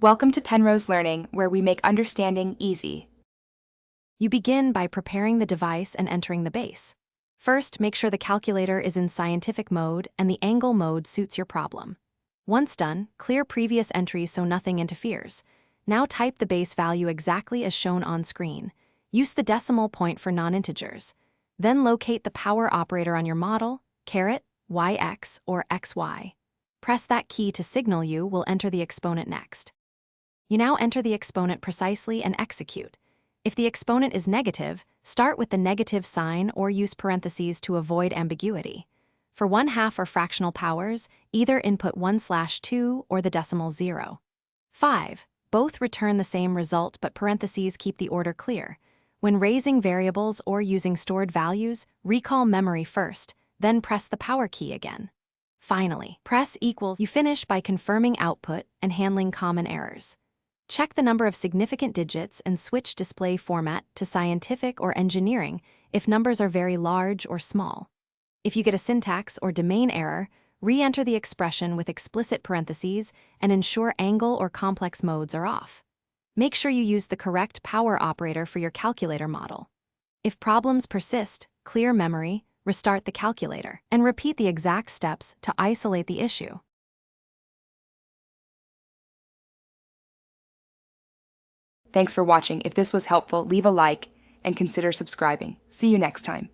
Welcome to Penrose Learning, where we make understanding easy. You begin by preparing the device and entering the base. First, make sure the calculator is in scientific mode and the angle mode suits your problem. Once done, clear previous entries so nothing interferes. Now type the base value exactly as shown on screen. Use the decimal point for non-integers. Then locate the power operator on your model, caret, yx, or xy. Press that key to signal you will enter the exponent next. You now enter the exponent precisely and execute. If the exponent is negative, start with the negative sign or use parentheses to avoid ambiguity. For 1/2 or fractional powers, either input 1/2 or the decimal 0. 5. Both return the same result, but parentheses keep the order clear. When raising variables or using stored values, recall memory first, then press the power key again. Finally, press equals. You finish by confirming output and handling common errors. Check the number of significant digits and switch display format to scientific or engineering if numbers are very large or small. If you get a syntax or domain error, re-enter the expression with explicit parentheses and ensure angle or complex modes are off. Make sure you use the correct power operator for your calculator model. If problems persist, clear memory, restart the calculator, and repeat the exact steps to isolate the issue. Thanks for watching. If this was helpful, leave a like and consider subscribing. See you next time.